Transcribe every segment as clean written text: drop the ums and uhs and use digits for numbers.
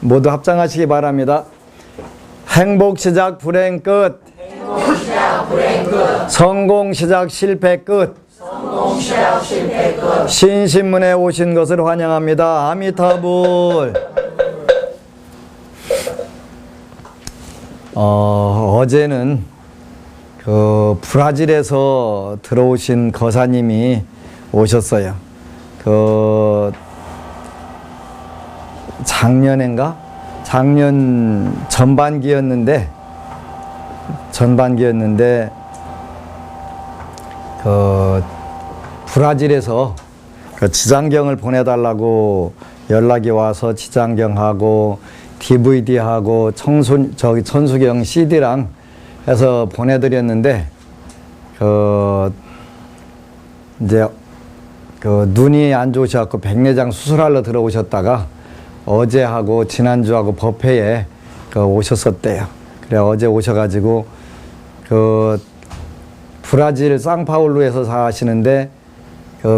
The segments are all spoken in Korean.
모두 합장하시기 바랍니다. 행복 시작 불행 끝. 행복 시작 불행 끝. 성공 시작 실패 끝. 성공 시작 실패 끝. 신신문에 오신 것을 환영합니다. 아미타불. 어제는 그 브라질에서 들어오신 거사님이 오셨어요. 그 작년 전반기였는데 그 브라질에서 그 지장경을 보내달라고 연락이 와서 지장경하고 DVD하고 천수경 CD랑 해서 보내드렸는데 이제 눈이 안 좋으셔갖고 백내장 수술하러 들어오셨다가 어제하고 지난주하고 법회에 오셨었대요. 그래 어제 오셔가지고 브라질 상파울루에서 사시는데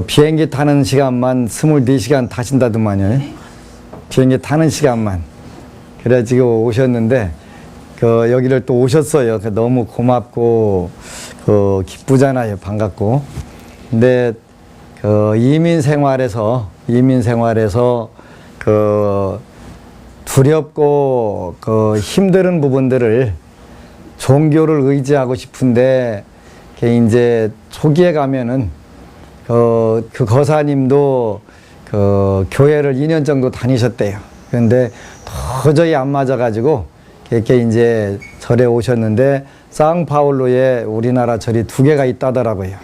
비행기 타는 시간만 24시간 타신다더만요. 비행기 타는 시간만. 그래 지금 오셨는데 여기를 또 오셨어요. 너무 고맙고 기쁘잖아요. 반갑고. 근데 이민 생활에서 두렵고 힘든 부분들을 종교를 의지하고 싶은데 이제 초기에 가면은 그 거사님도 교회를 2년 정도 다니셨대요. 그런데 도저히 안 맞아가지고 이렇게 이제 절에 오셨는데 상파울루에 우리나라 절이 2개가 있다더라고요.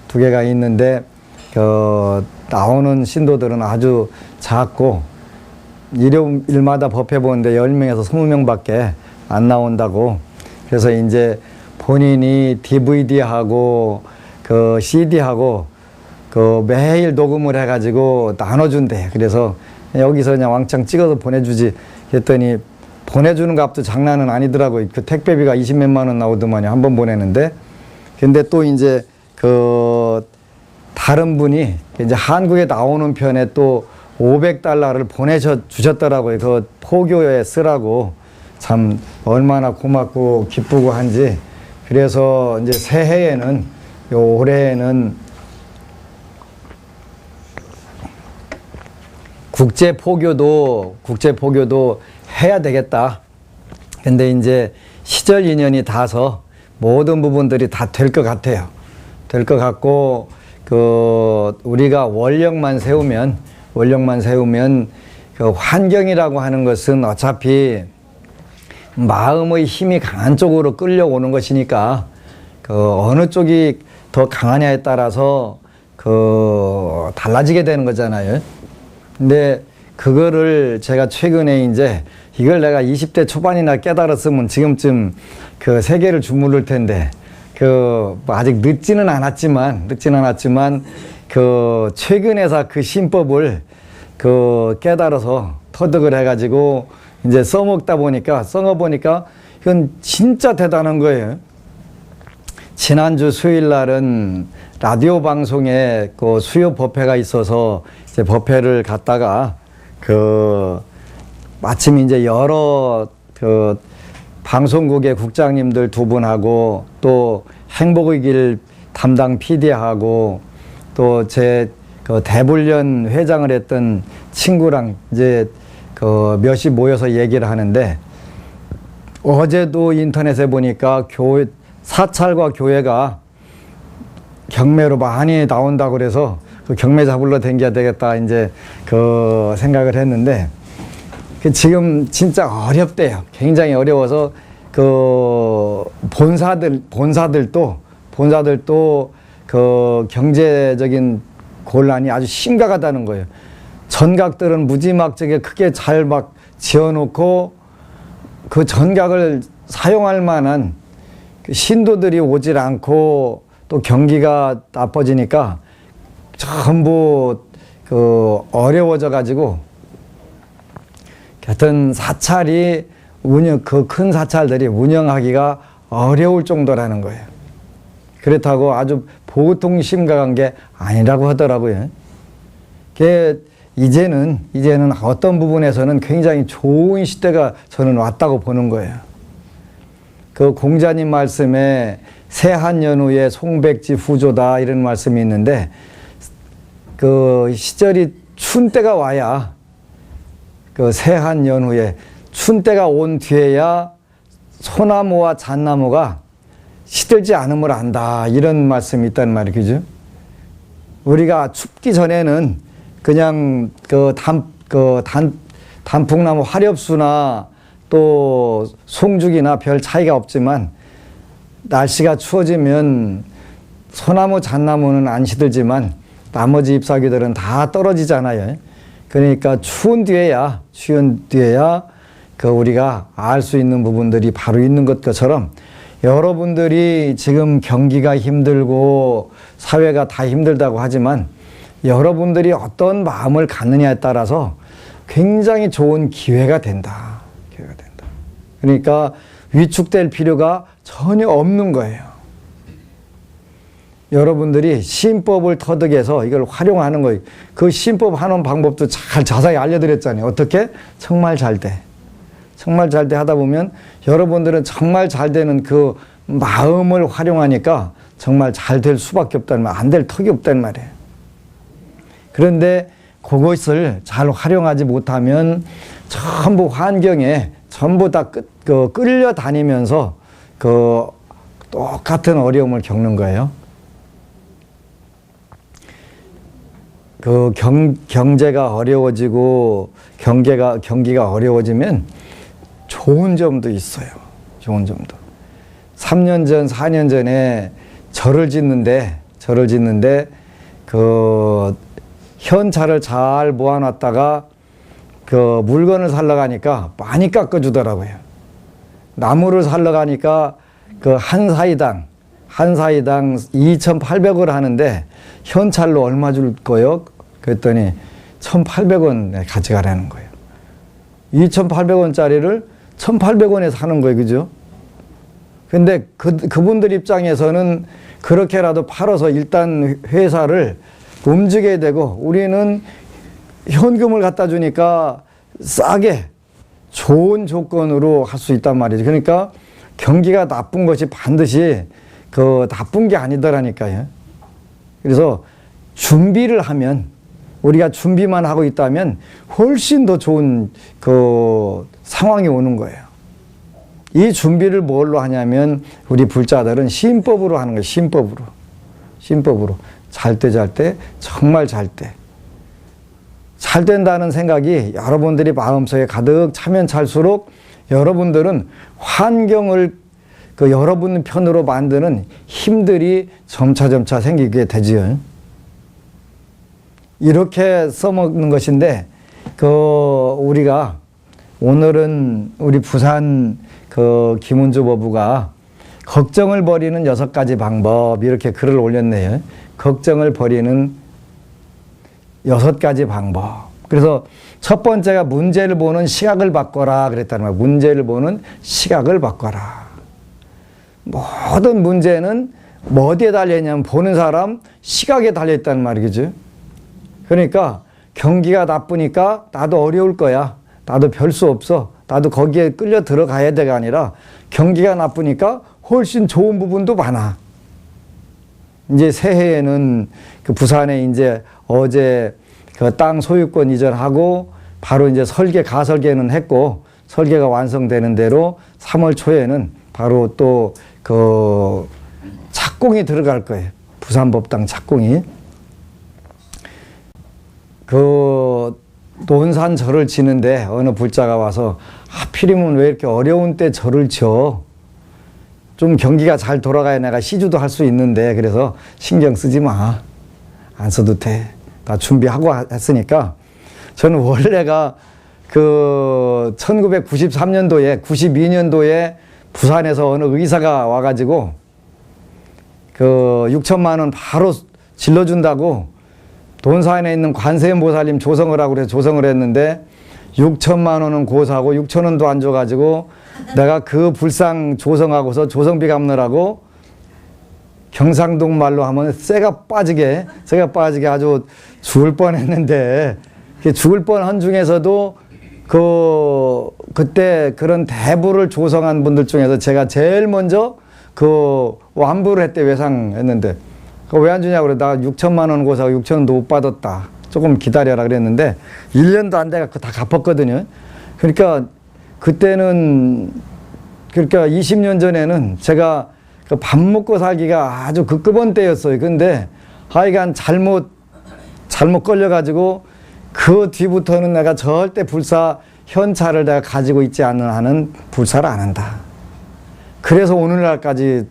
2개가 있는데 나오는 신도들은 아주 작고 일요일마다 법회 보는데 10명에서 20명밖에 안 나온다고. 그래서 이제 본인이 DVD하고 CD하고 매일 녹음을 해가지고 나눠준대. 그래서 여기서 그냥 왕창 찍어서 보내주지 했더니 보내주는 값도 장난은 아니더라고요. 택배비가 20몇만 원 나오더만요. 한 번 보내는데. 근데 또 이제 다른 분이 이제 한국에 나오는 편에 또 $500를 보내주셨더라고요. 포교에 쓰라고. 참 얼마나 고맙고 기쁘고 한지. 그래서 이제 새해에는 올해에는 국제포교도 해야 되겠다. 근데 이제 시절 인연이 닿아서 모든 부분들이 다 될 것 같아요. 될 것 같고 우리가 원력만 세우면 환경이라고 하는 것은 어차피 마음의 힘이 강한 쪽으로 끌려오는 것이니까 어느 쪽이 더 강하냐에 따라서 달라지게 되는 거잖아요. 근데 그거를 제가 최근에 이제 이걸 내가 20대 초반이나 깨달았으면 지금쯤 세계를 주무를 텐데 아직 늦지는 않았지만 최근에서 신법을 깨달아서 터득을 해가지고 이제 써보니까 이건 진짜 대단한 거예요. 지난주 수요일 날은 라디오 방송에 수요 법회가 있어서 이제 법회를 갔다가 마침 이제 여러 방송국의 국장님들 2분하고 또 행복의 길 담당 PD하고 또 제 대불련 회장을 했던 친구랑 이제 몇이 모여서 얘기를 하는데 어제도 인터넷에 보니까 사찰과 교회가 경매로 많이 나온다고 그래서 경매 잡으러 댕겨야 되겠다 이제 생각을 했는데 지금 진짜 어렵대요. 굉장히 어려워서 본사들도 경제적인 곤란이 아주 심각하다는 거예요. 전각들은 무지막지하게 크게 잘 막 지어놓고 그 전각을 사용할 만한 신도들이 오질 않고 또 경기가 나빠지니까 전부 어려워져 가지고 하여튼 사찰이 큰 사찰들이 운영하기가 어려울 정도라는 거예요. 그렇다고 아주 보통 심각한 게 아니라고 하더라고요. 이제는 어떤 부분에서는 굉장히 좋은 시대가 저는 왔다고 보는 거예요. 그 공자님 말씀에 세한 연후에 송백지 후조다 이런 말씀이 있는데 그 시절이 춘 때가 와야 그 세한 연후에 춘 때가 온 뒤에야 소나무와 잣나무가 시들지 않음을 안다 이런 말씀이 있단 말이에요. 그죠? 우리가 춥기 전에는 그냥 단풍나무 화렵수나 또 송죽이나 별 차이가 없지만 날씨가 추워지면 소나무 잣나무는 안 시들지만 나머지 잎사귀들은 다 떨어지잖아요. 그러니까 추운 뒤에야 그 우리가 알 수 있는 부분들이 바로 있는 것처럼 여러분들이 지금 경기가 힘들고 사회가 다 힘들다고 하지만 여러분들이 어떤 마음을 갖느냐에 따라서 굉장히 좋은 기회가 된다. 그러니까 위축될 필요가 전혀 없는 거예요. 여러분들이 신법을 터득해서 이걸 활용하는 거예요. 그 신법 하는 방법도 잘 자세히 알려드렸잖아요. 어떻게? 정말 잘 돼. 정말 잘 돼 하다 보면 여러분들은 정말 잘 되는 그 마음을 활용하니까 정말 잘 될 수밖에 없다는 말, 안 될 턱이 없다는 말이에요. 그런데 그것을 잘 활용하지 못하면 전부 환경에 전부 다 끌려다니면서 그 똑같은 어려움을 겪는 거예요. 그 경제가 어려워지고 경기가 어려워지면 좋은 점도 있어요. 좋은 점도. 3년 전, 4년 전에 절을 짓는데 그 현찰을 잘 모아놨다가 그 물건을 사러 가니까 많이 깎아주더라고요. 나무를 사러 가니까 그 한 사이당 2,800원 하는데 현찰로 얼마 줄 거요? 그랬더니 1,800원 가져가라는 거예요. 2,800원짜리를 1,800원에 사는 거예요. 그죠? 근데 그분들 입장에서는 그렇게라도 팔아서 일단 회사를 움직여야 되고 우리는 현금을 갖다 주니까 싸게 좋은 조건으로 할 수 있단 말이죠. 그러니까 경기가 나쁜 것이 반드시 그 나쁜 게 아니더라니까요. 그래서 준비를 하면 우리가 준비만 하고 있다면 훨씬 더 좋은 그 상황이 오는 거예요. 이 준비를 뭘로 하냐면 우리 불자들은 신법으로 하는 거예요. 신법으로. 잘 때, 정말 잘 때. 잘 된다는 생각이 여러분들이 마음속에 가득 차면 찰수록 여러분들은 환경을 그 여러분 편으로 만드는 힘들이 점차 생기게 되지요. 이렇게 써먹는 것인데, 우리가 오늘은 우리 부산 김은주 법우가 걱정을 버리는 6가지 방법, 이렇게 글을 올렸네요. 걱정을 버리는 6가지 방법. 그래서 첫 번째가 문제를 보는 시각을 바꿔라 그랬다는 거예요. 문제를 보는 시각을 바꿔라. 모든 문제는 어디에 달려있냐면 보는 사람 시각에 달려있다는 말이죠. 그러니까 경기가 나쁘니까 나도 어려울 거야. 나도 별 수 없어. 나도 거기에 끌려 들어가야 돼가 아니라 경기가 나쁘니까 훨씬 좋은 부분도 많아. 이제 새해에는 그 부산에 이제 어제 그 땅 소유권 이전하고 바로 이제 가설계는 했고 설계가 완성되는 대로 3월 초에는 바로 또 그 착공이 들어갈 거예요. 부산법당 착공이. 그 논산 절을 지는데 어느 불자가 와서 하필이면 왜 이렇게 어려운 때 절을 지어? 좀 경기가 잘 돌아가야 내가 시주도 할 수 있는데 그래서 신경 쓰지 마. 안 써도 돼. 나 준비하고 했으니까 저는 원래가 그 1993년도에 92년도에 부산에서 어느 의사가 와가지고 그 6천만 원 바로 질러준다고 돈산에 있는 관세음보살님 조성을 하고 그래서 조성을 했는데 6천만 원은 고사하고 6천 원도 안 줘가지고 내가 그 불상 조성하고서 조성비 갚느라고 경상동 말로 하면 쇠가 빠지게 아주 죽을 뻔했는데 죽을 뻔한 중에서도 그때 그런 대부를 조성한 분들 중에서 제가 제일 먼저 완부를 했대, 외상했는데. 왜 안 주냐고 그래. 나 6천만 원 고사가 6천 원도 못 받았다. 조금 기다려라 그랬는데 1년도 안 돼가 다 갚았거든요. 그러니까 그때는, 그러니까 20년 전에는 제가 밥 먹고 살기가 아주 급급한 때였어요. 근데 하여간 잘못 걸려가지고 그 뒤부터는 내가 절대 불사 현찰을 내가 가지고 있지 않는 한은 불사를 안 한다. 그래서 오늘날까지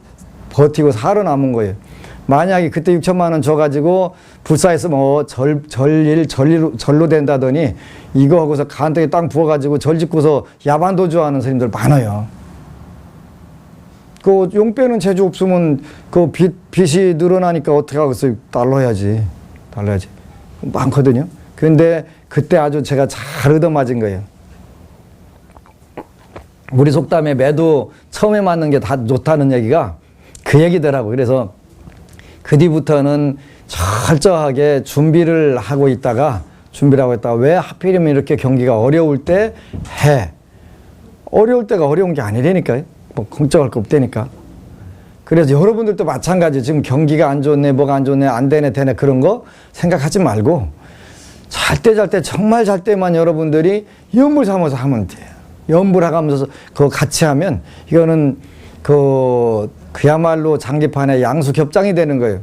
버티고 살아남은 거예요. 만약에 그때 6천만 원 줘가지고 불사했으면 절로 된다더니 이거 하고서 간땡이 땅 부어가지고 절 짓고서 야반도주 하는 스님들 많아요. 용빼는 재주 없으면 빚이 늘어나니까 어떻게 하겠어요? 달러야지. 많거든요. 그런데 그때 아주 제가 잘 얻어맞은 거예요. 우리 속담에 매도 처음에 맞는 게 다 좋다는 얘기가 그 얘기더라고. 그래서 그 뒤부터는 철저하게 준비를 하고 있다가 왜 하필이면 이렇게 경기가 어려울 때 해. 어려울 때가 어려운 게 아니라니까요. 뭐 걱정할 거 없다니까. 그래서 여러분들도 마찬가지. 지금 경기가 안 좋네, 뭐가 안 좋네, 안 되네, 되네, 그런 거 생각하지 말고 잘 때 정말 잘 때만 여러분들이 연불 삼아서 하면 돼요. 연불 하면서 그거 같이 하면 이거는 그야말로 장기판의 양수 겹장이 되는 거예요.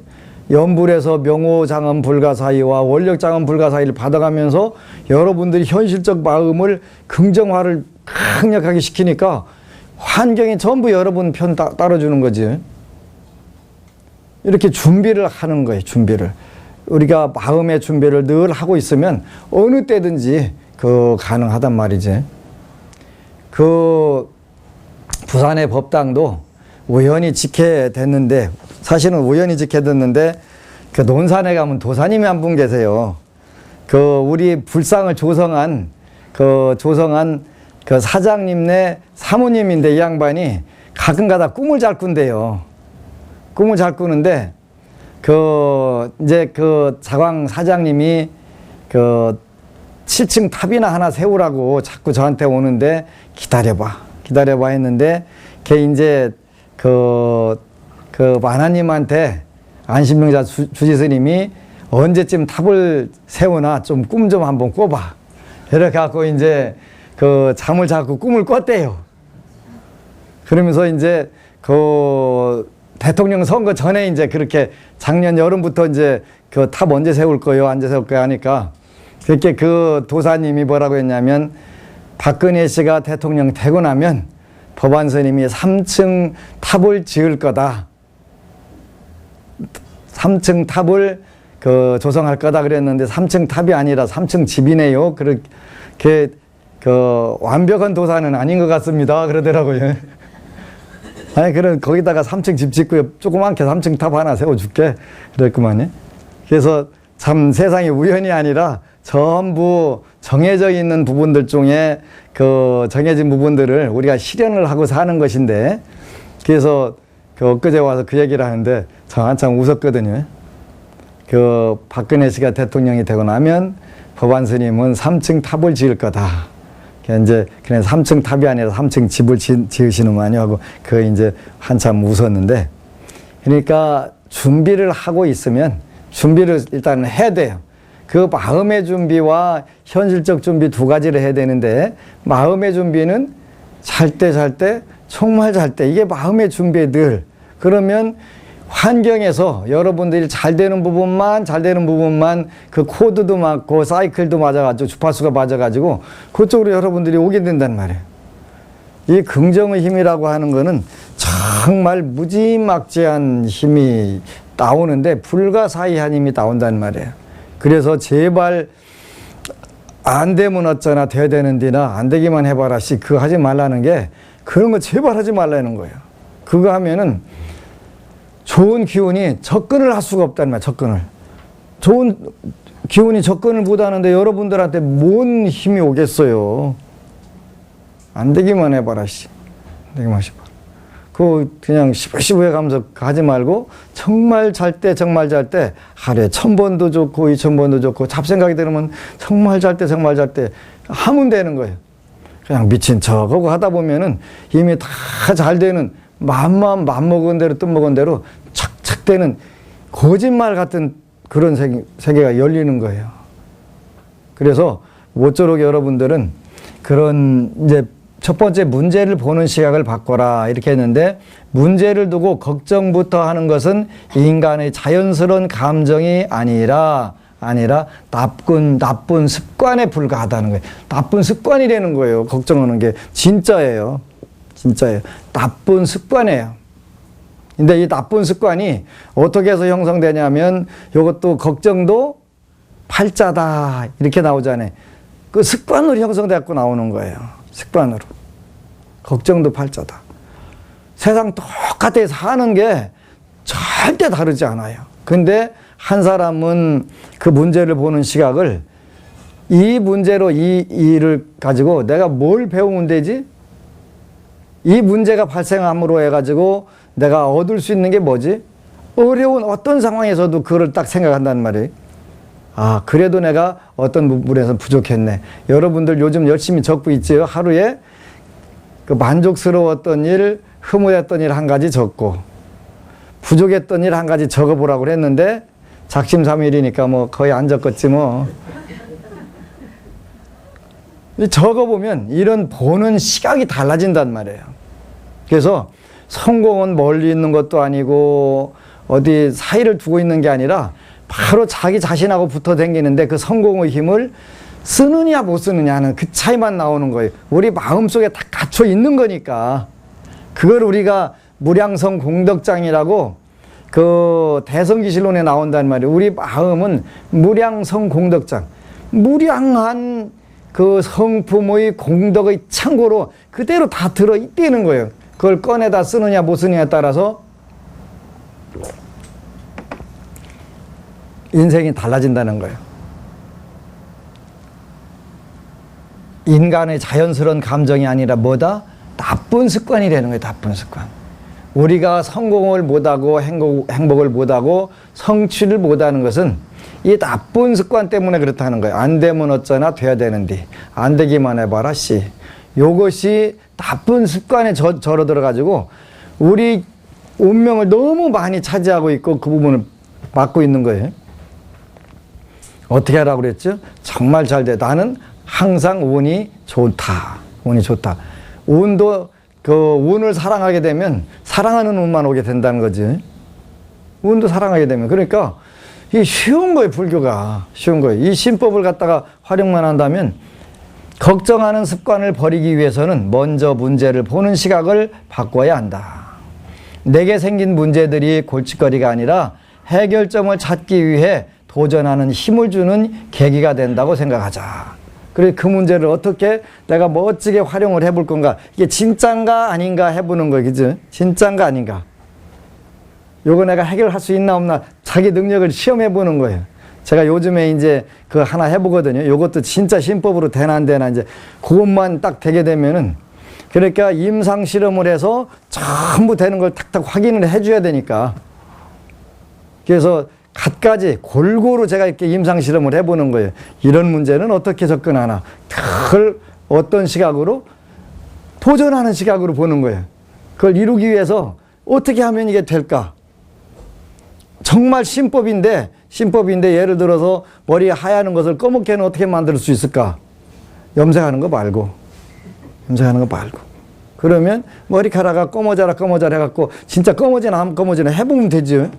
연불에서 명호장엄 불가사의와 원력장엄 불가사의를 받아가면서 여러분들이 현실적 마음을 긍정화를 강력하게 시키니까 환경이 전부 여러분 편 따라주는 거지. 이렇게 준비를 하는 거예요. 준비를. 우리가 마음의 준비를 늘 하고 있으면 어느 때든지 가능하단 말이지. 부산의 법당도 우연히 지게 됐는데, 사실은 우연히 지게 됐는데, 논산에 가면 도사님이 한 분 계세요. 우리 불상을 조성한 사장님네 사모님인데, 이 양반이 가끔가다 꿈을 잘 꾼대요. 꿈을 잘 꾸는데, 이제 자광 사장님이 7층 탑이나 하나 세우라고 자꾸 저한테 오는데, 기다려봐 했는데, 걔 이제 만화님한테 안신명자 주지스님이 언제쯤 탑을 세우나 좀 꿈 좀 한번 꿔봐. 이렇게 갖고 이제 잠을 자고 꿈을 꿨대요. 그러면서 이제 대통령 선거 전에 이제 그렇게 작년 여름부터 이제 탑 언제 세울 거요? 언제 세울 거요? 하니까 그렇게 도사님이 뭐라고 했냐면, 박근혜 씨가 대통령 되고 나면 법안 스님이 3층 탑을 지을 거다. 3층 탑을 조성할 거다 그랬는데 3층 탑이 아니라 3층 집이네요. 그렇게 완벽한 도사는 아닌 것 같습니다. 그러더라고요. 아니, 그럼 거기다가 3층 집 짓고 조그맣게 3층 탑 하나 세워줄게. 그랬구만요. 그래서 참 세상이 우연이 아니라 전부 정해져 있는 부분들 중에 정해진 부분들을 우리가 실현을 하고 사는 것인데, 그래서 엊그제 와서 그 얘기를 하는데 저 한참 웃었거든요. 박근혜 씨가 대통령이 되고 나면 법안 스님은 3층 탑을 지을 거다. 이제 그냥 3층 탑이 아니라 3층 집을 지으시는만요 하고 이제 한참 웃었는데, 그러니까 준비를 하고 있으면 준비를 일단 해야 돼요. 마음의 준비와 현실적 준비 두 가지를 해야 되는데, 마음의 준비는 잘 때, 정말 잘 때, 이게 마음의 준비에 늘. 그러면 환경에서 여러분들이 잘 되는 부분만 코드도 맞고 사이클도 맞아가지고 주파수가 맞아가지고 그쪽으로 여러분들이 오게 된단 말이에요. 이 긍정의 힘이라고 하는 거는 정말 무지막지한 힘이 나오는데 불가사의한 힘이 나온단 말이에요. 그래서 제발 안 되면 어쩌나 돼야 되는데나 안 되기만 해봐라 씨, 그거 하지 말라는 게, 그런 거 제발 하지 말라는 거예요. 그거 하면은 좋은 기운이 접근을 할 수가 없단 말이야. 좋은 기운이 접근을 못하는데 여러분들한테 뭔 힘이 오겠어요. 안 되기만 해봐라 씨. 안 되기만 해봐라. 그냥 시부시부해 가면서 가지 말고 정말 잘 때 하루에 1000번도 좋고 2000번도 좋고 잡생각이 들으면 정말 잘 때 하면 되는 거예요. 그냥 미친 척하고 하다 보면은 이미 다 잘 되는 맘먹은 대로 뜻먹은 대로 착착 되는 거짓말 같은 그런 세계가 열리는 거예요. 그래서 모쪼록 여러분들은 그런 이제 첫 번째 문제를 보는 시각을 바꿔라 이렇게 했는데, 문제를 두고 걱정부터 하는 것은 인간의 자연스러운 감정이 아니라 나쁜 습관에 불과하다는 거예요. 나쁜 습관이라는 거예요. 걱정하는 게 진짜예요. 나쁜 습관이에요. 근데 이 나쁜 습관이 어떻게 해서 형성되냐면, 이것도 걱정도 팔자다 이렇게 나오잖아요. 그 습관으로 형성되고 나오는 거예요. 습관으로. 걱정도 팔자다. 세상 똑같이 사는 게 절대 다르지 않아요. 근데 한 사람은 그 문제를 보는 시각을, 이 문제로 이 일을 가지고 내가 뭘 배우면 되지? 이 문제가 발생함으로 해가지고 내가 얻을 수 있는 게 뭐지? 어려운 어떤 상황에서도 그걸 딱 생각한단 말이에요. 아, 그래도 내가 어떤 부분에서 부족했네. 여러분들 요즘 열심히 적고 있지요? 하루에 그 만족스러웠던 일, 흐뭇했던 일 한 가지 적고, 부족했던 일 한 가지 적어보라고 했는데, 작심삼일이니까 뭐 거의 안 적었지 뭐. 적어보면 이런 보는 시각이 달라진단 말이에요. 그래서 성공은 멀리 있는 것도 아니고 어디 사이를 두고 있는 게 아니라 바로 자기 자신하고 붙어 다니는데, 그 성공의 힘을 쓰느냐 못 쓰느냐는 그 차이만 나오는 거예요. 우리 마음속에 다 갇혀 있는 거니까. 그걸 우리가 무량성 공덕장이라고 그 대성기실론에 나온단 말이에요. 우리 마음은 무량성 공덕장, 무량한 그 성품의 공덕의 창고로 그대로 다 들어있다는 거예요. 그걸 꺼내다 쓰느냐 못 쓰느냐에 따라서 인생이 달라진다는 거예요. 인간의 자연스러운 감정이 아니라 뭐다? 나쁜 습관이라는 거예요. 나쁜 습관. 우리가 성공을 못하고 행복을 못하고 성취를 못하는 것은 이 나쁜 습관 때문에 그렇다는 거예요. 안 되면 어쩌나 돼야 되는데 안 되기만 해봐라 씨. 요것이 나쁜 습관에 절어 들어가지고 우리 운명을 너무 많이 차지하고 있고 그 부분을 막고 있는 거예요. 어떻게 하라고 그랬죠? 정말 잘 돼. 나는 항상 운이 좋다. 운이 좋다. 운도 그 운을 사랑하게 되면 사랑하는 운만 오게 된다는 거지. 운도 사랑하게 되면. 그러니까 이게 쉬운 거예요. 불교가. 쉬운 거예요. 이 신법을 갖다가 활용만 한다면, 걱정하는 습관을 버리기 위해서는 먼저 문제를 보는 시각을 바꿔야 한다. 내게 생긴 문제들이 골칫거리가 아니라 해결점을 찾기 위해 도전하는 힘을 주는 계기가 된다고 생각하자. 그래서 그 문제를 어떻게 내가 멋지게 활용을 해볼 건가. 이게 진짠가 아닌가 해보는 거예요. 그죠? 진짠가 아닌가. 요거 내가 해결할 수 있나 없나 자기 능력을 시험해보는 거예요. 제가 요즘에 이제 그 하나 해보거든요. 요것도 진짜 신법으로 되나 안 되나 이제 그것만 딱 되게 되면은, 그러니까 임상 실험을 해서 전부 되는 걸 탁탁 확인을 해줘야 되니까. 그래서 갖가지 골고루 제가 이렇게 임상 실험을 해보는 거예요. 이런 문제는 어떻게 접근하나. 그걸 어떤 시각으로? 도전하는 시각으로 보는 거예요. 그걸 이루기 위해서 어떻게 하면 이게 될까? 정말 신법인데 예를 들어서 머리에 하얀 것을 검게 어떻게 만들 수 있을까? 염색하는 거 말고. 그러면 머리카락가 검어져라 해갖고 진짜 검어지나 안 검어지나 해보면 되지.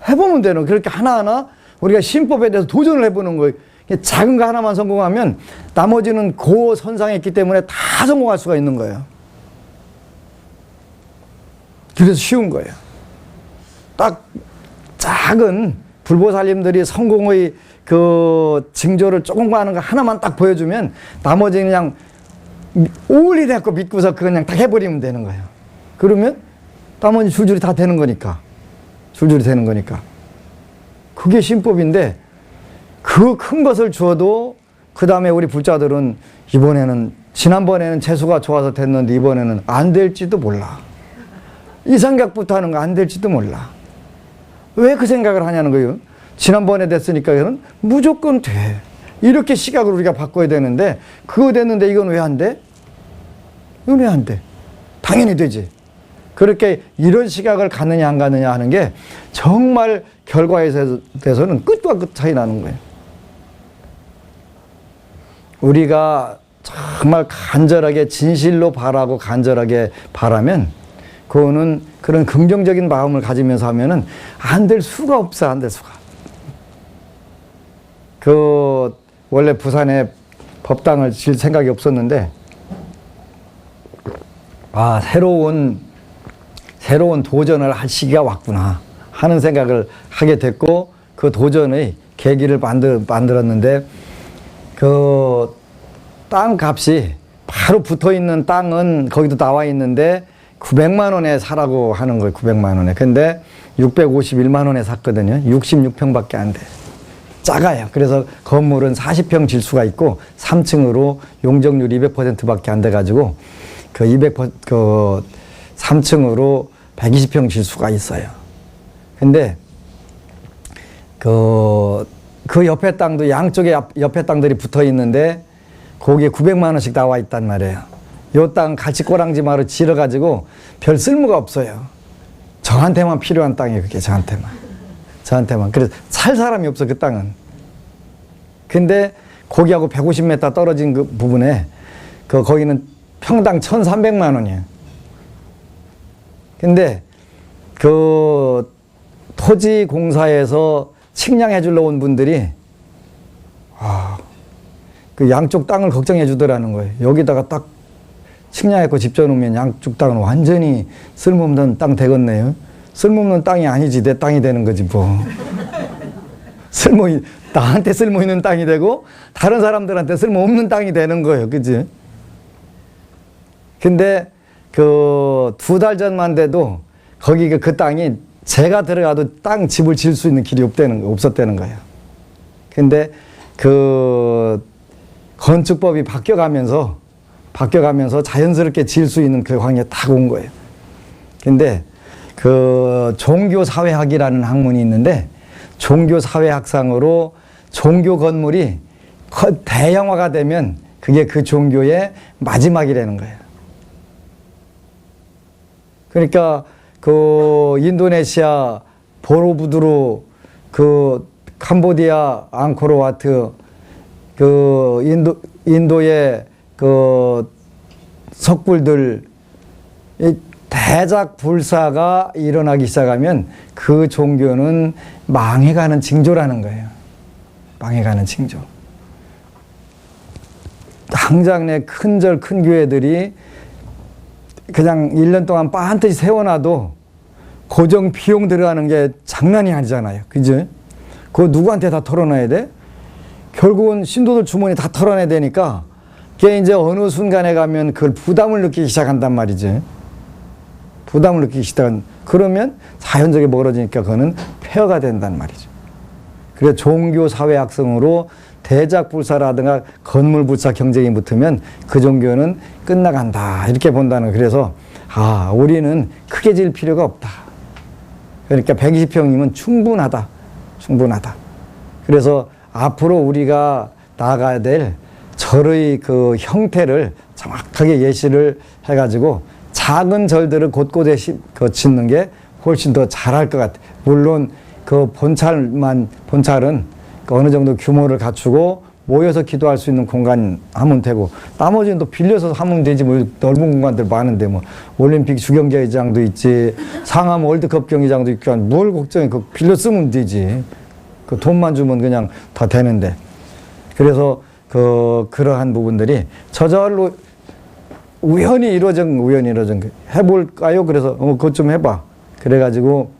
해보면 되는. 그렇게 하나하나 우리가 신법에 대해서 도전을 해보는 거예요. 작은 거 하나만 성공하면 나머지는 그 선상에 있기 때문에 다 성공할 수가 있는 거예요. 그래서 쉬운 거예요. 딱 작은 불보살님들이 성공의 그 징조를 조금 하는 거 하나만 딱 보여주면 나머지는 그냥 오울이라고 믿고서 그냥 딱 해버리면 되는 거예요. 그러면 나머지 줄줄이 다 되는 거니까. 그게 신법인데, 그 큰 것을 주어도 그 다음에 우리 불자들은 지난번에는 재수가 좋아서 됐는데 이번에는 안 될지도 몰라. 이 생각부터 하는 거 안 될지도 몰라. 왜 그 생각을 하냐는 거예요. 지난번에 됐으니까 무조건 돼. 이렇게 시각을 우리가 바꿔야 되는데 그거 됐는데 이건 왜 안 돼? 이건 왜 안 돼? 당연히 되지. 그렇게 이런 시각을 갖느냐 안 갖느냐 하는 게 정말 결과에 대해서는 끝과 끝 차이 나는 거예요. 우리가 정말 간절하게 진실로 바라고 간절하게 바라면 그거는 그런 긍정적인 마음을 가지면서 하면은 안 될 수가 없어. 안 될 수가. 원래 부산에 법당을 질 생각이 없었는데 새로운 도전을 할 시기가 왔구나 하는 생각을 하게 됐고 그 도전의 계기를 만들었는데 그 땅값이 바로 붙어 있는 땅은 거기도 나와 있는데 900만 원에 사라고 하는 거예요. 900만 원에. 근데 651만 원에 샀거든요. 66평밖에 안 돼. 작아요. 그래서 건물은 40평 질 수가 있고 3층으로 용적률 200%밖에 안 돼가지고 그 3층으로 120평 질 수가 있어요. 근데 그 옆에 땅도 양쪽에 옆에 땅들이 붙어 있는데 거기에 900만 원씩 나와 있단 말이에요. 요 땅 갈치꼬랑지 마루 지어가지고 별 쓸모가 없어요. 저한테만 필요한 땅이에요. 그게 저한테만. 그래서 살 사람이 없어 그 땅은. 근데 거기하고 150m 떨어진 그 부분에 거기는 평당 1,300만 원이에요. 근데 그 토지공사에서 측량해 주러 온 분들이 그 양쪽 땅을 걱정해 주더라는 거예요. 여기다가 딱 측량해서 집 져놓으면 양쪽 땅은 완전히 쓸모없는 땅 되겠네요. 쓸모없는 땅이 아니지 내 땅이 되는 거지 뭐. 나한테 쓸모있는 땅이 되고 다른 사람들한테 쓸모없는 땅이 되는 거예요. 그치? 근데 그 2달 전만 돼도 거기 그 땅이 제가 들어가도 집을 지을 수 있는 길이 없었다는 거예요. 근데 그 건축법이 바뀌어가면서 자연스럽게 지을 수 있는 그 환경에 딱 온 거예요. 근데 그 종교사회학이라는 학문이 있는데 종교사회학상으로 종교 건물이 대형화가 되면 그게 그 종교의 마지막이라는 거예요. 그러니까 그 인도네시아 보로부두르, 그 캄보디아 앙코르와트, 그 인도의 그 석굴들, 이 대작 불사가 일어나기 시작하면 그 종교는 망해가는 징조라는 거예요. 망해가는 징조. 당장 큰 절, 큰 교회들이 그냥 1년 동안 빤듯이 세워놔도 고정 비용 들어가는 게 장난이 아니잖아요. 그죠? 그거 누구한테 다 털어놔야 돼? 결국은 신도들 주머니 다 털어내야 되니까 그게 이제 어느 순간에 가면 그걸 부담을 느끼기 시작한단 말이지. 부담을 느끼기 시작한, 그러면 자연적으로 멀어지니까 그거는 폐허가 된단 말이죠. 그래서 종교사회학성으로 대작불사라든가 건물불사 경쟁이 붙으면 그 종교는 끝나간다. 이렇게 본다는 거예요. 그래서, 우리는 크게 질 필요가 없다. 그러니까 120평이면 충분하다. 그래서 앞으로 우리가 나아가야 될 절의 그 형태를 정확하게 예시를 해가지고 작은 절들을 곳곳에 짓는 게 훨씬 더 잘할 것 같아요. 물론 그 본찰은 어느 정도 규모를 갖추고 모여서 기도할 수 있는 공간 하면 되고 나머지는 또 빌려서 하면 되지 뭐 넓은 공간들 많은데 뭐 올림픽 주경기장도 있지 상암 월드컵 경기장도 있고 뭘 걱정해. 그 빌려 쓰면 되지. 그 돈만 주면 그냥 다 되는데. 그래서 그러한 부분들이 저절로 우연히 이루어진 해볼까요? 그래서 그것 좀 해봐. 그래가지고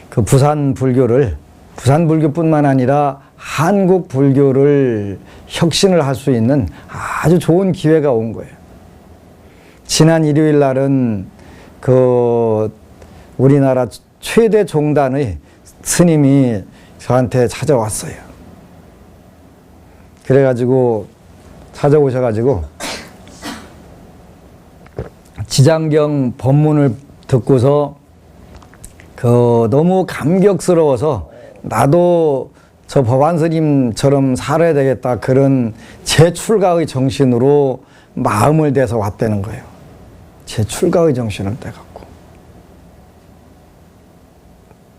그 부산 불교뿐만 아니라 한국 불교를 혁신을 할 수 있는 아주 좋은 기회가 온 거예요. 지난 일요일 날은 그 우리나라 최대 종단의 스님이 저한테 찾아왔어요. 그래가지고 찾아오셔가지고 지장경 법문을 듣고서 너무 감격스러워서 나도 저 법안 스님처럼 살아야 되겠다, 그런 제출가의 정신으로 마음을 대서 왔다는 거예요. 제출가의 정신을 떼갖고.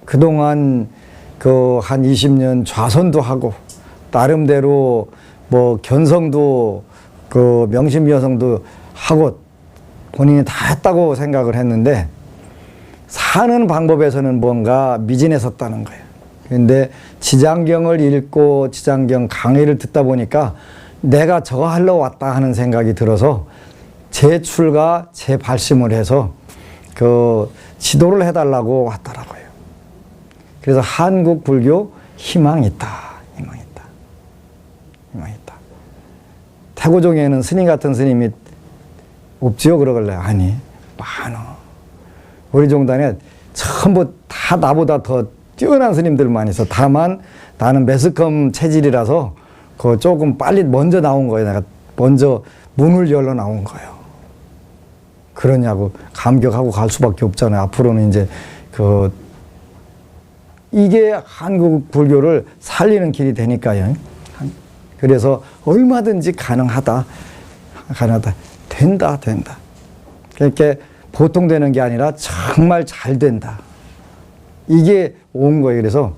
그동안 한 20년 좌선도 하고, 나름대로 뭐 견성도 명심여성도 하고 본인이 다 했다고 생각을 했는데, 사는 방법에서는 뭔가 미진했었다는 거예요. 근데 지장경을 읽고 지장경 강의를 듣다 보니까 내가 저거 하러 왔다 하는 생각이 들어서 제출과 재발심을 해서 지도를 해달라고 왔더라고요. 그래서 한국 불교 희망이 있다. 희망이 있다. 희망이 있다. 태고종에는 스님 같은 스님이 없지요? 그러길래 아니, 많어. 우리 종단에 전부 다 나보다 더 뛰어난 스님들만 있어. 다만 나는 매스컴 체질이라서 조금 빨리 먼저 나온 거예요. 내가 먼저 문을 열러 나온 거예요. 그러냐고 감격하고 갈 수밖에 없잖아요. 앞으로는 이제 이게 한국 불교를 살리는 길이 되니까요. 그래서 얼마든지 가능하다. 된다. 그렇게 보통 되는 게 아니라 정말 잘 된다. 이게 온 거예요. 그래서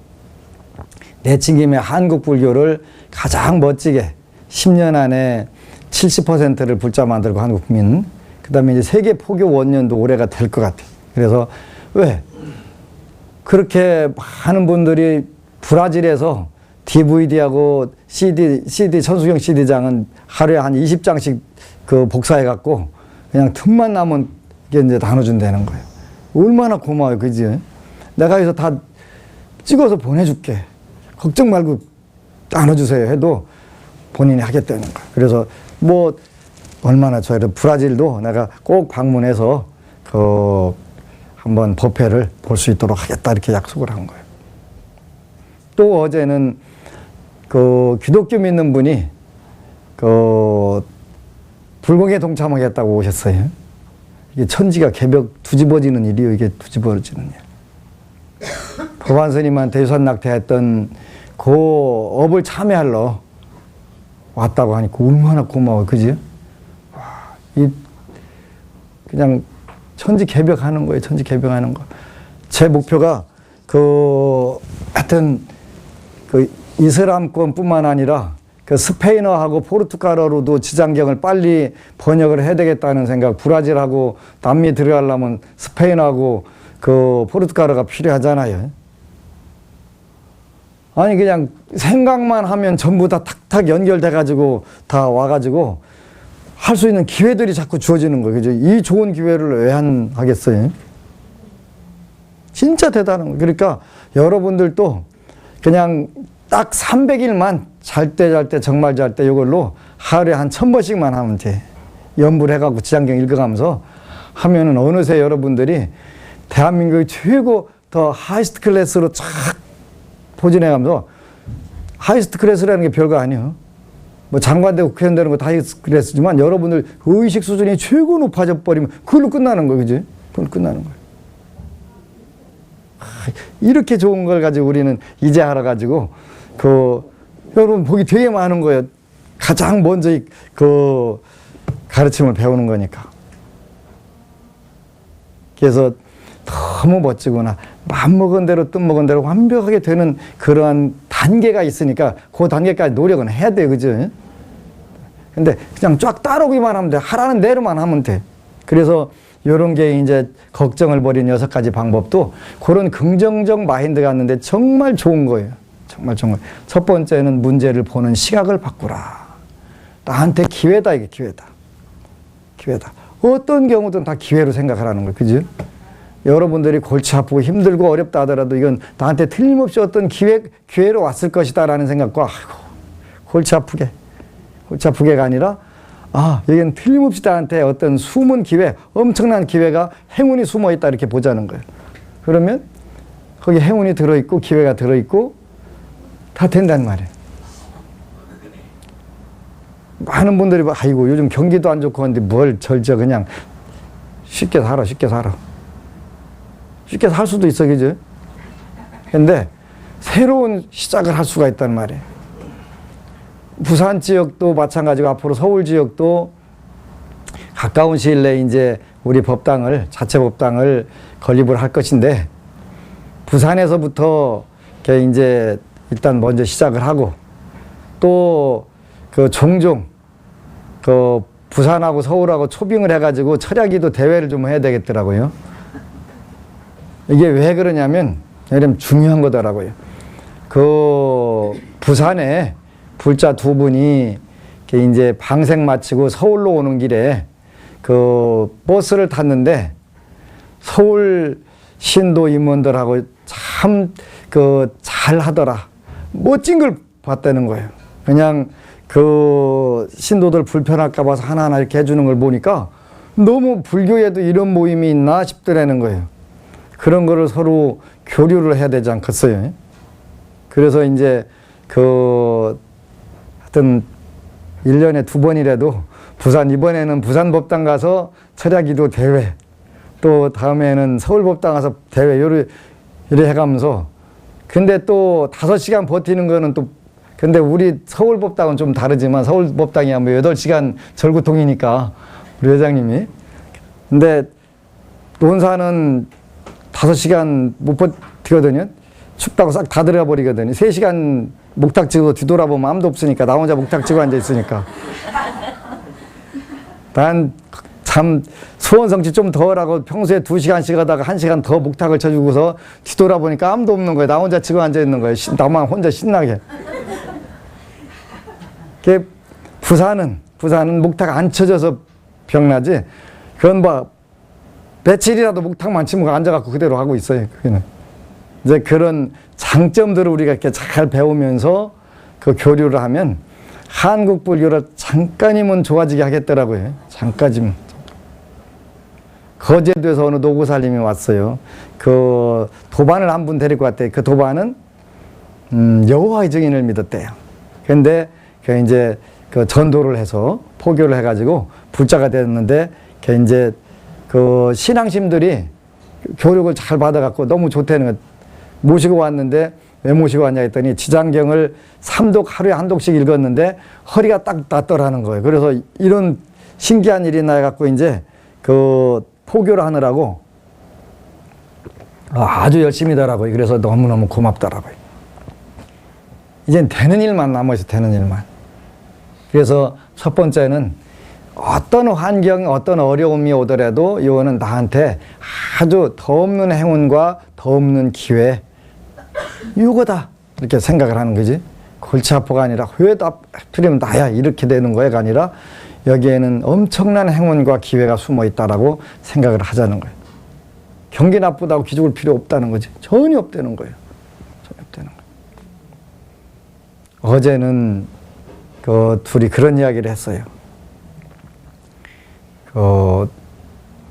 내친김에 한국 불교를 가장 멋지게 10년 안에 70%를 불자 만들고 한국 국민, 그 다음에 이제 세계 포교 원년도 올해가 될 것 같아요. 그래서 왜? 그렇게 많은 분들이 브라질에서 DVD하고 CD, 천수경 CD장은 하루에 한 20장씩 복사해갖고 그냥 틈만 나면 이게 이제 나눠준다는 거예요. 얼마나 고마워요. 그지? 내가 여기서 다 찍어서 보내줄게. 걱정 말고 나눠주세요 해도 본인이 하겠다는 거예요. 그래서 뭐 얼마나 저희를 브라질도 내가 꼭 방문해서 한번 법회를 볼 수 있도록 하겠다 이렇게 약속을 한 거예요. 또 어제는 기독교 믿는 분이 불공에 동참하겠다고 오셨어요. 이게 천지가 개벽 뒤집어지는 일이요. 이게 뒤집어지는 일. 법안 스님한테 유산낙태했던 그 업을 참여하러 왔다고 하니까 얼마나 고마워요. 그지? 와, 그냥 천지 개벽하는 거예요. 천지 개벽하는 거. 제 목표가 하여튼 이슬람권뿐만 아니라 스페인어하고 포르투갈어로도 지장경을 빨리 번역을 해야 되겠다는 생각. 브라질하고 남미 들어가려면 스페인어하고 포르투갈어가 필요하잖아요. 아니 그냥 생각만 하면 전부 다 탁탁 연결돼가지고 다 와가지고 할 수 있는 기회들이 자꾸 주어지는 거예요. 그죠? 이 좋은 기회를 왜 안 하겠어요? 진짜 대단한 거예요. 그러니까 여러분들도 그냥 딱 300일만 잘 때 정말 잘 때 이걸로 하루에 한 1000번씩만 하면 돼. 연불 해갖고 지장경 읽어가면서 하면은 어느새 여러분들이 대한민국의 최고 더 하이스트 클래스로 쫙 포진해가면서, 하이스트 클래스라는 게 별거 아니에요. 뭐 장관되고 국회의원 되는 거 다 하이스트 클래스지만 여러분들 의식 수준이 최고 높아져 버리면 그걸로 끝나는 거예요. 그지? 그걸로 끝나는 거예요. 이렇게 좋은 걸 가지고 우리는 이제 알아가지고 여러분 복이 되게 많은 거예요. 가장 먼저 가르침을 배우는 거니까. 그래서 너무 멋지구나. 맘먹은 대로 뜻먹은 대로 완벽하게 되는 그러한 단계가 있으니까 그 단계까지 노력은 해야 돼. 그죠? 근데 그냥 쫙 따라오기만 하면 돼. 하라는 대로만 하면 돼. 그래서 이런 게 이제 걱정을 버린 6가지 방법도 그런 긍정적 마인드가 있는데 정말 좋은 거예요. 정말 좋은 거예요. 첫 번째는 문제를 보는 시각을 바꾸라. 나한테 기회다. 이게 기회다. 기회다. 어떤 경우든 다 기회로 생각하라는 거예요. 그죠? 여러분들이 골치 아프고 힘들고 어렵다 하더라도 이건 나한테 틀림없이 어떤 기회로 왔을 것이다 라는 생각과, 아이고, 골치 아프게가 아니라, 여기는 틀림없이 나한테 어떤 숨은 기회, 엄청난 기회가, 행운이 숨어 있다 이렇게 보자는 거예요. 그러면 거기 행운이 들어있고 기회가 들어있고 다 된다는 말이에요. 많은 분들이 아이고 요즘 경기도 안 좋고 한데 뭘 그냥 쉽게 살아. 쉽게 살 수도 있어, 그죠? 근데 새로운 시작을 할 수가 있단 말이에요. 부산 지역도 마찬가지고 앞으로 서울 지역도 가까운 시일 내에 이제 우리 법당을, 자체 법당을 건립을 할 것인데, 부산에서부터 이제 일단 먼저 시작을 하고, 또 그 종종 그 부산하고 서울하고 초빙을 해가지고 철야기도 대회를 좀 해야 되겠더라고요. 이게 왜 그러냐면, 이러면 중요한 거더라고요. 그 부산에 불자 두 분이 이제 방생 마치고 서울로 오는 길에 그 버스를 탔는데 서울 신도 임원들하고 참 그 잘하더라. 멋진 걸 봤다는 거예요. 그냥 그 신도들 불편할까 봐서 하나하나 이렇게 해주는 걸 보니까 너무 불교에도 이런 모임이 있나 싶더라는 거예요. 그런 거를 서로 교류를 해야 되지 않겠어요? 그래서 이제 그 하여튼 1년에 2번이라도 부산, 이번에는 부산 법당 가서 철야기도 대회, 또 다음에는 서울 법당 가서 대회, 이래 해가면서, 근데 또 5시간 버티는 거는 또, 근데 우리 서울 법당은 좀 다르지만 서울 법당이 뭐 8시간 절구통이니까 우리 회장님이. 근데 논사는 5시간 못 버티거든요. 춥다고 싹 다 들어가 버리거든요. 3시간 목탁 치고 뒤돌아보면 아무도 없으니까, 나 혼자 목탁 치고 앉아 있으니까. 난 참 소원성취 좀 더 하라고 평소에 2시간씩 하다가 1시간 더 목탁을 쳐주고서 뒤돌아보니까 아무도 없는 거예요. 나 혼자 치고 앉아 있는 거예요. 나만 혼자 신나게. 부산은 목탁 안 쳐져서 병나지. 그건 뭐 며칠이라도 목탁만 치면 앉아갖고 그대로 하고 있어요. 그게는. 이제 그런 장점들을 우리가 이렇게 잘 배우면서 그 교류를 하면 한국 불교를 잠깐이면 좋아지게 하겠더라고요. 잠깐이면. 거제도에서 어느 노고살님이 왔어요. 그 도반을 한 분 데리고 왔대요. 그 도반은 여호와의 증인을 믿었대요. 근데 그 이제 그 전도를 해서 포교를 해가지고 불자가 됐는데, 그 이제 그 신앙심들이 교육을 잘 받아갖고 너무 좋다는 거. 모시고 왔는데 왜 모시고 왔냐 했더니 지장경을 3독 하루에 한 독씩 읽었는데 허리가 딱 낫더라는 거예요. 그래서 이런 신기한 일이 나갖고 이제 그 포교를 하느라고 아주 열심히더라고요. 그래서 너무너무 고맙더라고요. 이젠 되는 일만 남아있어, 되는 일만. 그래서 첫 번째는 어떤 환경, 어떤 어려움이 오더라도 이거는 나한테 아주 더 없는 행운과 더 없는 기회, 이거다, 이렇게 생각을 하는 거지. 골치 아파가 아니라 왜 하필이면 나야 이렇게 되는 거야가 아니라 여기에는 엄청난 행운과 기회가 숨어 있다라고 생각을 하자는 거예요. 경기 나쁘다고 기죽을 필요 없다는 거지. 전혀 없다는 거예요. 전혀 없다는 거예요. 어제는 그 둘이 그런 이야기를 했어요.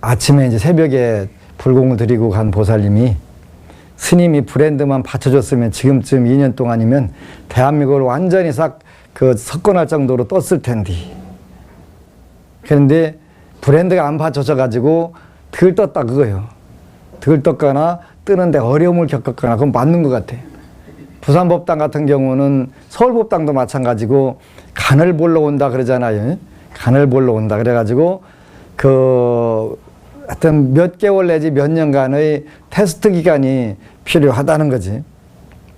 아침에 이제 새벽에 불공을 드리고 간 보살님이, 스님이 브랜드만 받쳐줬으면 지금쯤 2년 동안이면 대한민국을 완전히 싹 그 석권할 정도로 떴을 텐데. 그런데 브랜드가 안 받쳐져 가지고 덜 떴다 그거예요. 덜 떴거나 뜨는데 어려움을 겪었거나, 그건 맞는 것 같아요. 부산법당 같은 경우는 서울법당도 마찬가지고 간을 보러 온다 그러잖아요. 간을 보러 온다 그래가지고 하여튼 몇 개월 내지 몇 년간의 테스트 기간이 필요하다는 거지.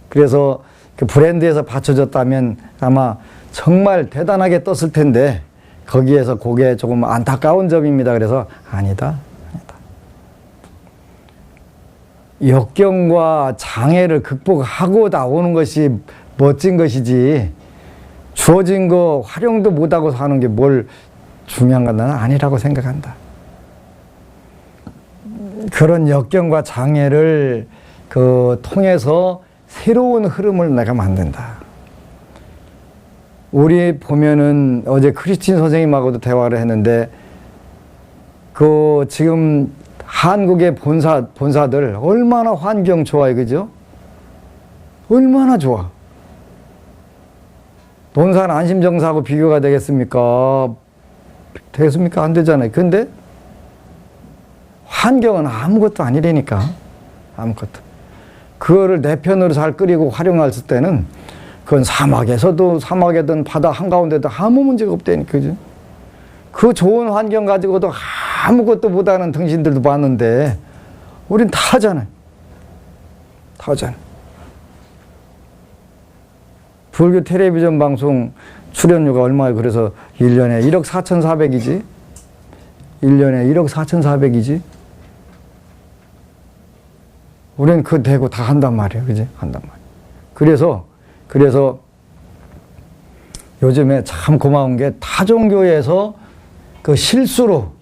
그래서 그 브랜드에서 받쳐줬다면 아마 정말 대단하게 떴을 텐데, 거기에서 그게 조금 안타까운 점입니다. 그래서 아니다. 역경과 장애를 극복하고 나오는 것이 멋진 것이지, 주어진 거 활용도 못하고 사는 게 뭘 중요한 건 나는 아니라고 생각한다. 그런 역경과 장애를 통해서 새로운 흐름을 내가 만든다. 우리 보면은 어제 크리스틴 선생님하고도 대화를 했는데, 지금 한국의 본사들 얼마나 환경 좋아요, 그죠? 얼마나 좋아. 논산 안심정사하고 비교가 되겠습니까? 되겠습니까? 안 되잖아요. 근데 환경은 아무것도 아니라니까. 아무것도. 그거를 내 편으로 잘 끓이고 활용했을 때는 그건 사막에서도 사막이든 바다 한가운데도 아무 문제가 없다니까. 그죠? 그 좋은 환경 가지고도 아무것도 못하는 당신들도 많은데 우린 다 하잖아요. 다 하잖아요. 불교 텔레비전 방송 출연료가 얼마예요? 그래서 1년에 1억 4,400이지? 1년에 1억 4,400이지? 우리는 그거 대고 다 한단 말이에요. 그지? 한단 말이에요. 그래서 요즘에 참 고마운 게 타종교에서 그 실수로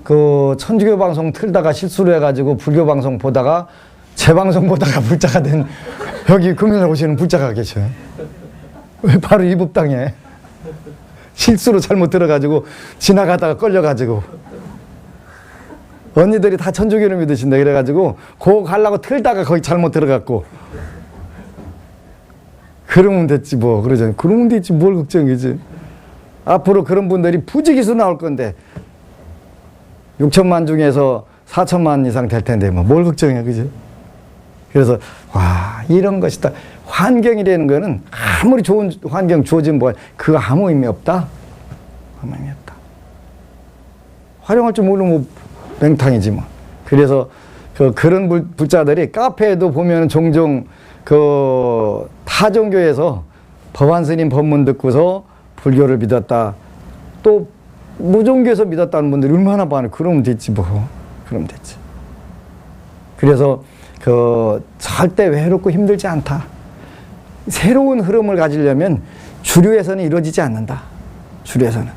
그 천주교 방송 틀다가 실수로 해가지고 불교 방송 보다가 제 방송 보다가 불자가 된 여기 금요일에 오시는 불자가 계셔요. 왜 바로 이북당에 실수로 잘못 들어가지고 지나가다가 걸려가지고 언니들이 다 천주교를 믿으신다 그래가지고 그거 가려고 틀다가 거기 잘못 들어갔고 그러면 됐지 뭐 그러잖아요. 그러면 됐지 뭘 걱정이지. 앞으로 그런 분들이 부지기수 나올 건데 6천만 중에서 4천만 이상 될 텐데 뭐 뭘 걱정해 그지? 그래서 와 이런 것이다. 환경이라는 거는 아무리 좋은 환경 주어진 뭐 그거 아무 의미 없다. 아무 의미 없다. 활용할 줄 모르면 뭐 맹탕이지 뭐. 그래서 그런 불자들이 카페에도 보면 종종 그 타종교에서 법안 스님 법문 듣고서 불교를 믿었다. 또 무종교에서 믿었다는 분들이 얼마나 많아요. 그러면 됐지 뭐. 그러면 됐지. 그래서 절대 외롭고 힘들지 않다. 새로운 흐름을 가지려면 주류에서는 이루어지지 않는다. 주류에서는.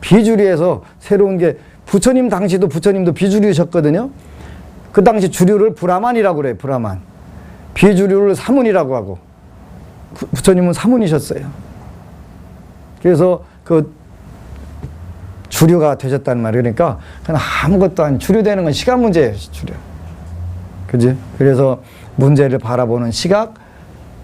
비주류에서 새로운 게 부처님 당시도 부처님도 비주류셨거든요. 그 당시 주류를 브라만이라고 그래요. 브라만. 비주류를 사문이라고 하고 부처님은 사문이셨어요. 그래서 그 주류가 되셨단 말이에요. 그러니까 그냥 아무것도 아닌 주류되는 건 시간 문제예요. 주류. 그지? 그래서 문제를 바라보는 시각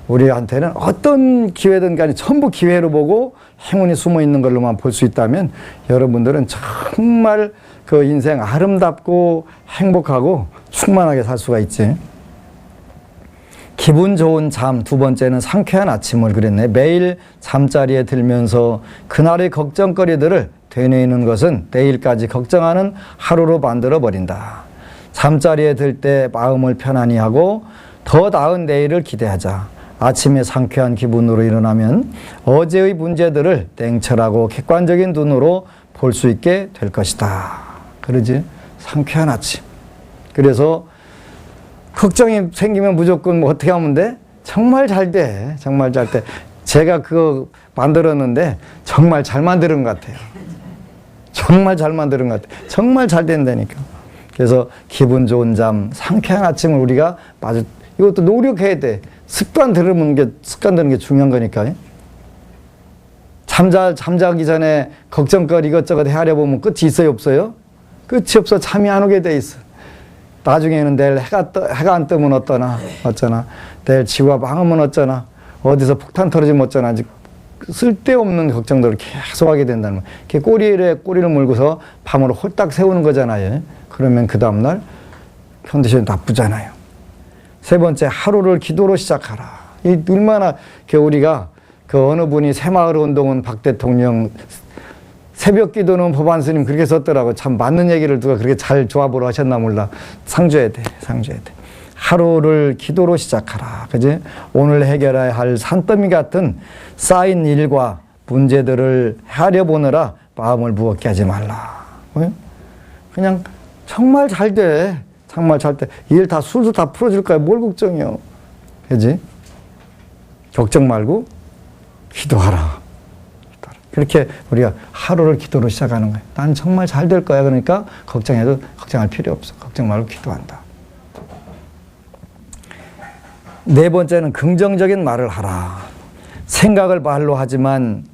우리한테는 어떤 기회든 간에 전부 기회로 보고 행운이 숨어 있는 걸로만 볼 수 있다면 여러분들은 정말 그 인생 아름답고 행복하고 충만하게 살 수가 있지. 기분 좋은 잠, 두 번째는 상쾌한 아침을 그랬네. 매일 잠자리에 들면서 그날의 걱정거리들을 되뇌이는 것은 내일까지 걱정하는 하루로 만들어 버린다. 잠자리에 들 때 마음을 편안히 하고 더 나은 내일을 기대하자. 아침에 상쾌한 기분으로 일어나면 어제의 문제들을 냉철하고 객관적인 눈으로 볼 수 있게 될 것이다. 그러지? 상쾌한 아침. 그래서 걱정이 생기면 무조건 뭐 어떻게 하면 돼? 정말 잘 돼. 정말 잘 돼. 제가 그거 만들었는데 정말 잘 만드는 것 같아요. 정말 잘 만드는 것 같아요. 정말 잘 된다니까. 그래서 기분 좋은 잠, 상쾌한 아침을 우리가 이것도 노력해야 돼. 습관 들는 게 중요한 거니까. 잠자기 전에 걱정거리 이것저것 헤아려 보면 끝이 있어요, 없어요? 끝이 없어. 잠이 안 오게 돼 있어. 나중에는 내일 해가 안 뜨면 어쩌나. 내일 지구가 망하면 어쩌나. 어디서 폭탄 터지면 어쩌나. 쓸데없는 걱정들을 계속 하게 된다는 거예요. 꼬리를 물고서 밤으로 홀딱 세우는 거잖아요. 그러면 그 다음날 컨디션이 나쁘잖아요. 세 번째, 하루를 기도로 시작하라. 이 얼마나 우리가 어느 분이 새마을 운동은 박 대통령 새벽 기도는 법안 스님 그렇게 썼더라고. 참 맞는 얘기를 누가 그렇게 잘 조합으로 하셨나 몰라. 상줘야 돼. 하루를 기도로 시작하라. 그지? 오늘 해결해야 할 산더미 같은 쌓인 일과 문제들을 헤아려 보느라 마음을 무겁게 하지 말라. 그냥 정말 잘 돼. 정말 잘 돼. 일 다 술술 다 풀어줄 거야. 뭘 걱정이요. 그지? 걱정 말고 기도하라. 그렇게 우리가 하루를 기도로 시작하는 거예요. 난 정말 잘 될 거야. 그러니까 걱정할 필요 없어. 걱정 말고 기도한다. 네 번째는 긍정적인 말을 하라. 생각을 말로 하지만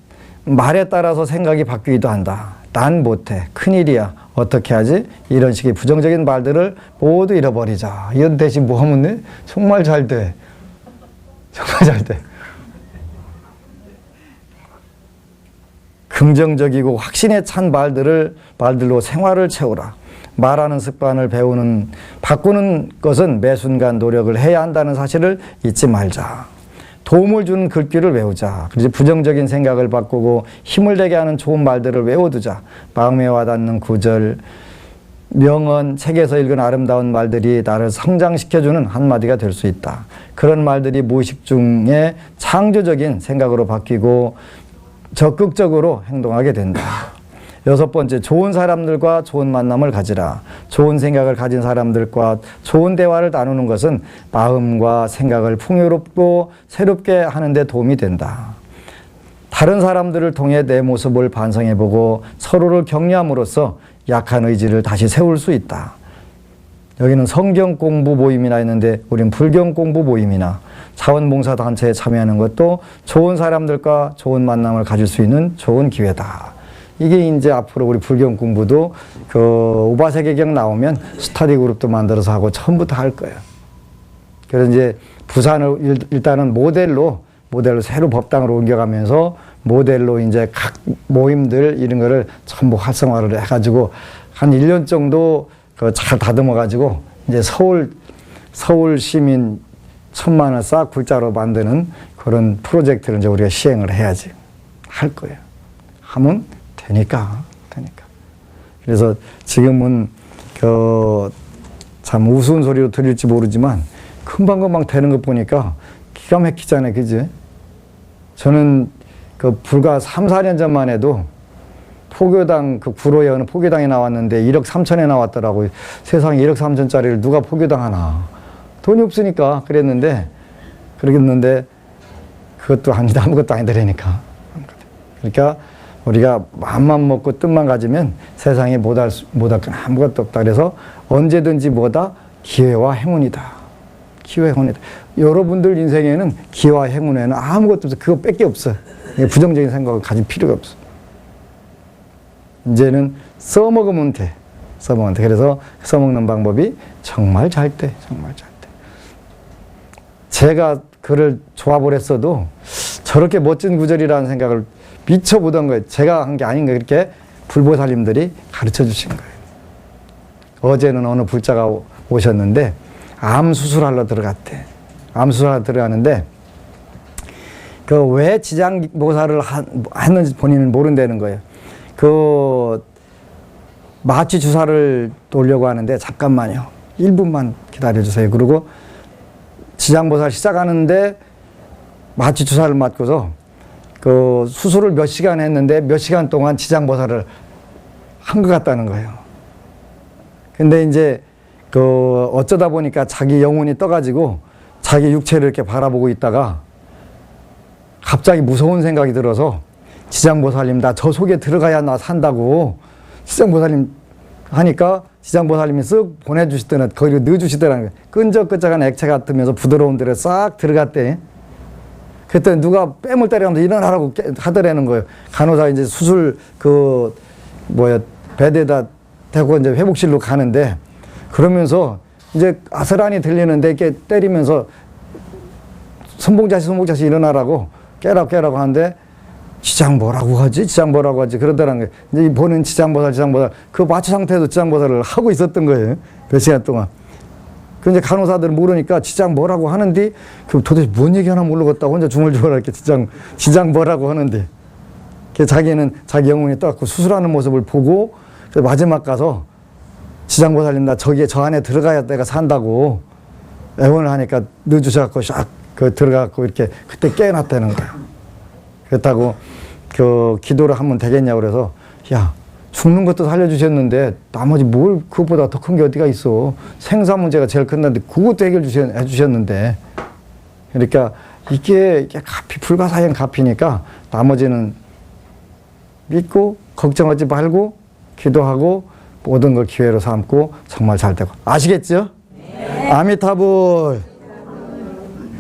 말에 따라서 생각이 바뀌기도 한다. 난 못해. 큰일이야. 어떻게 하지? 이런 식의 부정적인 말들을 모두 잃어버리자. 이런 대신 뭐 하면 돼? 정말 잘 돼. 정말 잘 돼. 긍정적이고 확신에 찬 말들로 생활을 채우라. 말하는 습관을 바꾸는 것은 매 순간 노력을 해야 한다는 사실을 잊지 말자. 도움을 주는 글귀를 외우자. 그래서 부정적인 생각을 바꾸고 힘을 내게 하는 좋은 말들을 외워두자. 마음에 와닿는 구절, 명언, 책에서 읽은 아름다운 말들이 나를 성장시켜주는 한마디가 될 수 있다. 그런 말들이 무의식 중에 창조적인 생각으로 바뀌고 적극적으로 행동하게 된다. 6번째, 좋은 사람들과 좋은 만남을 가지라. 좋은 생각을 가진 사람들과 좋은 대화를 나누는 것은 마음과 생각을 풍요롭고 새롭게 하는 데 도움이 된다. 다른 사람들을 통해 내 모습을 반성해보고 서로를 격려함으로써 약한 의지를 다시 세울 수 있다. 여기는 성경 공부 모임이나 있는데 우린 불경 공부 모임이나 자원봉사 단체에 참여하는 것도 좋은 사람들과 좋은 만남을 가질 수 있는 좋은 기회다. 이게 이제 앞으로 우리 불경 공부도 그 우바세계경 나오면 스터디 그룹도 만들어서 하고 처음부터 할 거예요. 그래서 이제 부산을 일단은 모델로 새로 법당으로 옮겨가면서 모델로 이제 각 모임들 이런 거를 전부 활성화를 해가지고 한 1년 정도 잘 다듬어가지고 이제 서울 시민 1,000만 원 싹 굴자로 만드는 그런 프로젝트를 이제 우리가 시행을 해야지. 할 거예요. 하면 되니까. 그래서 지금은 참 우스운 소리로 들릴지 모르지만 금방금방 되는 것 보니까 기가 막히잖아요. 그지? 저는 불과 3, 4년 전만 해도 포교당 구로에 어느 포교당에 나왔는데 1억 3천에 나왔더라고요. 세상에 1억 3천짜리를 누가 포교당 하나. 돈이 없으니까 그랬는데 그것도 아무것도 아니더라니까. 그러니까 우리가 마음만 먹고 뜻만 가지면 세상에 못할 건 아무것도 없다. 그래서 언제든지 기회와 행운이다. 여러분들 인생에는 기회와 행운에는 아무것도 없어. 그거 뺄 게 없어. 부정적인 생각을 가질 필요가 없어. 이제는 써먹으면 돼. 그래서 써먹는 방법이 정말 잘 돼. 제가 글을 조합을 했어도 저렇게 멋진 구절이라는 생각을 미처 보던 거예요. 제가 한 게 아닌 거예요. 이렇게 불보살님들이 가르쳐 주신 거예요. 어제는 어느 불자가 오셨는데 암 수술하러 들어갔대. 암 수술하러 들어가는데 왜 지장보살을 했는지 본인은 모른다는 거예요. 마취 주사를 놓으려고 하는데 잠깐만요. 1분만 기다려주세요. 그리고 지장보살 시작하는데 마취 주사를 맞고서 수술을 몇 시간 했는데 몇 시간 동안 지장보살을 한 것 같다는 거예요. 근데 이제 어쩌다 보니까 자기 영혼이 떠가지고 자기 육체를 이렇게 바라보고 있다가 갑자기 무서운 생각이 들어서 지장보살님 나 저 속에 들어가야 나 산다고 지장보살님 하니까 지장보살님이 쓱 보내주시더니 거기로 넣어주시더라는 거예요. 끈적끈적한 액체 같으면서 부드러운 데를 싹 들어갔대. 그랬더니 누가 뺨을 때리면서 일어나라고 하더라는 거예요. 간호사 이제 수술 베드에다 대고 이제 회복실로 가는데 그러면서 이제 아스란히 들리는데 이렇게 때리면서 선봉자씨 일어나라고 깨라고 하는데 지장 뭐라고 하지 그러더라는 거예요. 이제 보는 지장보살 그 마취 상태에도 지장보살을 하고 있었던 거예요. 몇 시간 동안. 근데 간호사들은 모르니까 지장 뭐라고 하는데 도대체 뭔 얘기 하나 모르겠다고 혼자 중얼중얼 이렇게 지장 뭐라고 하는데 자기는 자기 영혼이 떠갖고 수술하는 모습을 보고 마지막 가서 지장보살님 나 저 안에 들어가야 내가 산다고 애원을 하니까 넣어주셔갖고 샥 들어가갖고 이렇게 그때 깨어났다는 거예요. 그렇다고 기도를 하면 되겠냐고 그래서 야 죽는 것도 살려주셨는데 나머지 그것보다 더 큰 게 어디가 있어. 생사 문제가 제일 큰데 그것도 해결해 주셨는데 그러니까 이게 불가사의한 값이니까 나머지는 믿고 걱정하지 말고 기도하고 모든 걸 기회로 삼고 정말 잘 되고 아시겠죠? 네. 아미타불